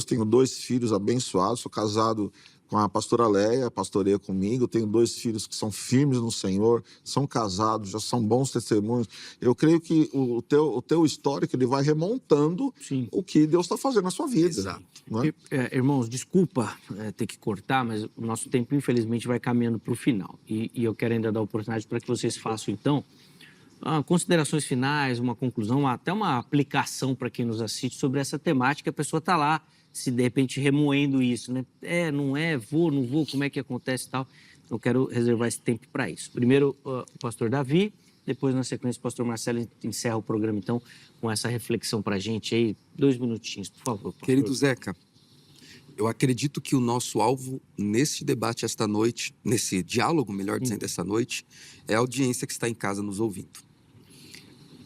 tenho 2 filhos abençoados, sou casado com a pastora Leia, pastoreia comigo, tenho 2 filhos que são firmes no Senhor, são casados, já são bons testemunhos. Eu creio que o teu histórico ele vai remontando o que Deus está fazendo na sua vida. Exato. Né? Irmãos, desculpa ter que cortar, mas o nosso tempo, infelizmente, vai caminhando para o final. E eu quero ainda dar oportunidade para que vocês façam, então, considerações finais, uma conclusão, até uma aplicação para quem nos assiste sobre essa temática. A pessoa está lá, se de repente remoendo isso, né? Não vou, não vou, como é que acontece e tal. Eu quero reservar esse tempo para isso. Primeiro, o pastor Davi, depois, na sequência, o pastor Marcelo encerra o programa, então, com essa reflexão para a gente aí. 2 minutinhos, por favor, pastor. Querido Zeca, eu acredito que o nosso alvo nesse debate esta noite, nesse diálogo, melhor dizendo, esta noite, é a audiência que está em casa nos ouvindo.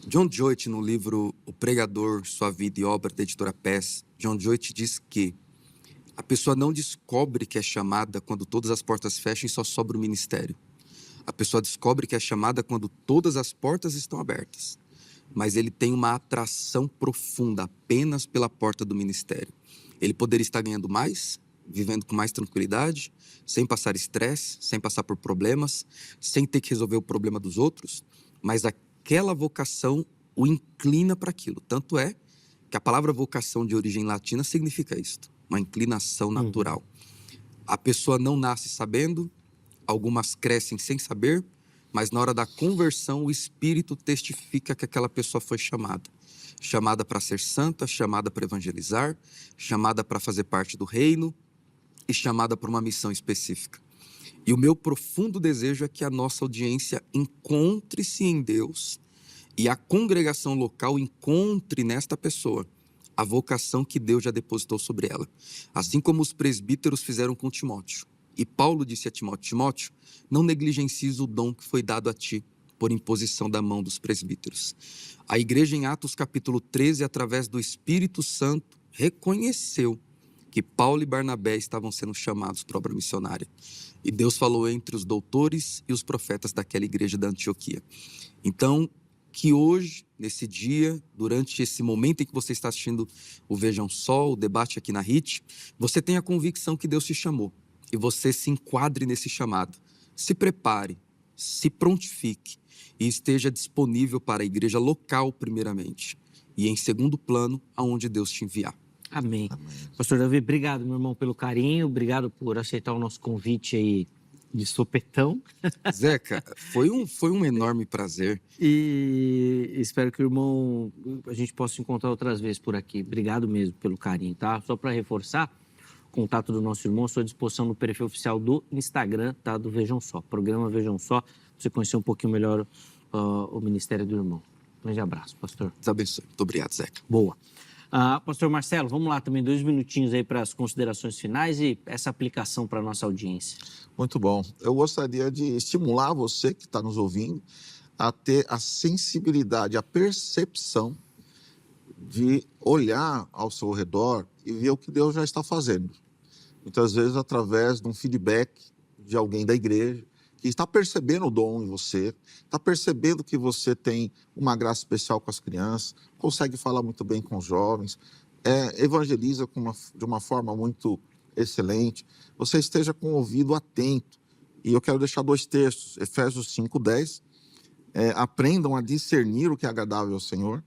John Joyce, no livro O Pregador, Sua Vida e Obra, da editora PES, John Joyce diz que a pessoa não descobre que é chamada quando todas as portas fecham e só sobra o ministério. A pessoa descobre que é chamada quando todas as portas estão abertas. Mas ele tem uma atração profunda apenas pela porta do ministério. Ele poderia estar ganhando mais, vivendo com mais tranquilidade, sem passar estresse, sem passar por problemas, sem ter que resolver o problema dos outros, mas aquela vocação o inclina para aquilo. Tanto é que a palavra vocação de origem latina significa isto, uma inclinação natural. A pessoa não nasce sabendo, Algumas crescem sem saber, mas na hora da conversão o Espírito testifica que aquela pessoa foi chamada. Chamada para ser santa, chamada para evangelizar, chamada para fazer parte do reino e chamada para uma missão específica. E o meu profundo desejo é que a nossa audiência encontre-se em Deus e a congregação local encontre nesta pessoa a vocação que Deus já depositou sobre ela. Assim como os presbíteros fizeram com Timóteo. E Paulo disse a Timóteo: Timóteo, não negligencies o dom que foi dado a ti por imposição da mão dos presbíteros. A igreja em Atos capítulo 13, através do Espírito Santo, reconheceu que Paulo e Barnabé estavam sendo chamados para a obra missionária. E Deus falou entre os doutores e os profetas daquela igreja da Antioquia. Então, que hoje, nesse dia, durante esse momento em que você está assistindo o Vejam Só, o debate aqui na HIT, você tenha a convicção que Deus te chamou e você se enquadre nesse chamado. Se prepare, se prontifique e esteja disponível para a igreja local, primeiramente, e em segundo plano, aonde Deus te enviar. Amém. Pastor Davi, obrigado, meu irmão, pelo carinho, obrigado por aceitar o nosso convite aí de sopetão. Zeca, foi um enorme prazer. E espero que a gente possa se encontrar outras vezes por aqui. Obrigado mesmo pelo carinho, tá? Só para reforçar, o contato do nosso irmão, estou à disposição no perfil oficial do Instagram, tá? Do Vejam Só, programa Vejam Só, pra você conhecer um pouquinho melhor o ministério do irmão. Um grande abraço, pastor. Deus abençoe. Muito obrigado, Zeca. Boa. Pastor Marcelo, vamos lá também, 2 minutinhos aí para as considerações finais e essa aplicação para a nossa audiência. Muito bom. Eu gostaria de estimular você que está nos ouvindo a ter a sensibilidade, a percepção de olhar ao seu redor e ver o que Deus já está fazendo. Muitas vezes através de um feedback de alguém da igreja que está percebendo o dom em você, está percebendo que você tem uma graça especial com as crianças, consegue falar muito bem com os jovens, evangeliza de uma forma muito excelente, você esteja com o ouvido atento. E eu quero deixar 2 textos, Efésios 5:10, aprendam a discernir o que é agradável ao Senhor,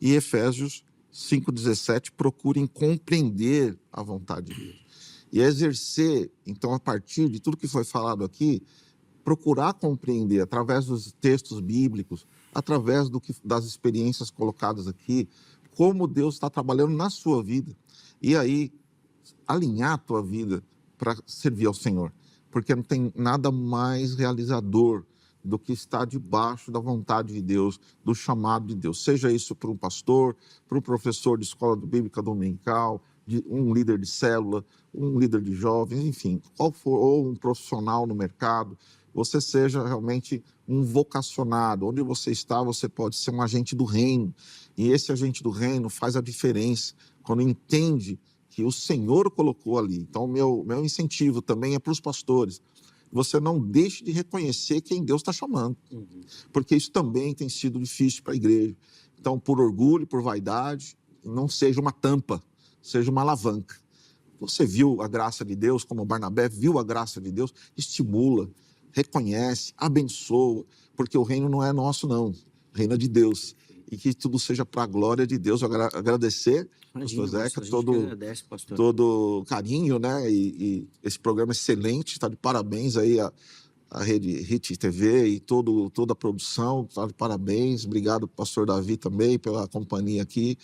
e Efésios 5:17, procurem compreender a vontade de Deus. E exercer, então, a partir de tudo que foi falado aqui, procurar compreender através dos textos bíblicos, através das experiências colocadas aqui, como Deus está trabalhando na sua vida. E aí, alinhar a tua vida para servir ao Senhor. Porque não tem nada mais realizador do que estar debaixo da vontade de Deus, do chamado de Deus. Seja isso para um pastor, para um professor de escola bíblica dominical, um líder de célula, um líder de jovens, enfim, qual for, ou um profissional no mercado, você seja realmente um vocacionado. Onde você está, você pode ser um agente do reino. E esse agente do reino faz a diferença quando entende que o Senhor o colocou ali. Então, meu incentivo também é para os pastores. Você não deixe de reconhecer quem Deus está chamando. Porque isso também tem sido difícil para a igreja. Então, por orgulho, por vaidade, não seja uma tampa, seja uma alavanca. Você viu a graça de Deus, como Barnabé viu a graça de Deus, estimula, reconhece, abençoa, porque o reino não é nosso, não. O reino é de Deus. E que tudo seja para a glória de Deus. Agradecer, pastor Zeca, todo carinho, né? E esse programa excelente, está de parabéns aí a Rede HIT TV e toda a produção, está de parabéns. Obrigado, pastor Davi, também, pela companhia aqui.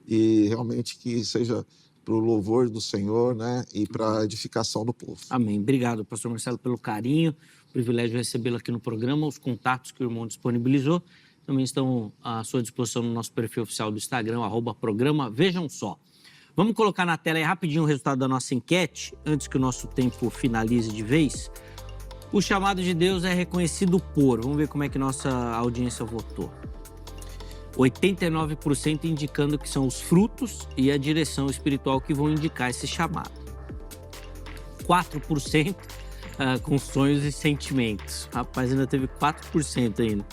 E realmente que seja para o louvor do Senhor, né? E para a edificação do povo. Amém. Obrigado, pastor Marcelo, pelo carinho. Privilégio recebê-lo aqui no programa. Os contatos que o irmão disponibilizou também estão à sua disposição no nosso perfil oficial do Instagram, @programa Vejam Só. Vamos colocar na tela aí rapidinho o resultado da nossa enquete, antes que o nosso tempo finalize de vez. O chamado de Deus é reconhecido por... Vamos ver como é que nossa audiência votou. 89% indicando que são os frutos e a direção espiritual que vão indicar esse chamado. 4% com sonhos e sentimentos. Rapaz, ainda teve 4% ainda.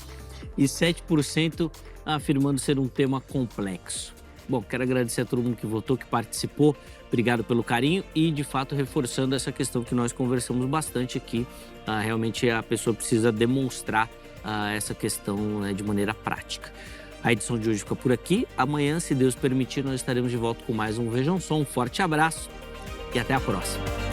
E 7% afirmando ser um tema complexo. Bom, quero agradecer a todo mundo que votou, que participou. Obrigado pelo carinho e, de fato, reforçando essa questão que nós conversamos bastante aqui. Realmente a pessoa precisa demonstrar essa questão, né, de maneira prática. A edição de hoje fica por aqui. Amanhã, se Deus permitir, nós estaremos de volta com mais um Vejam Só. Um forte abraço e até a próxima.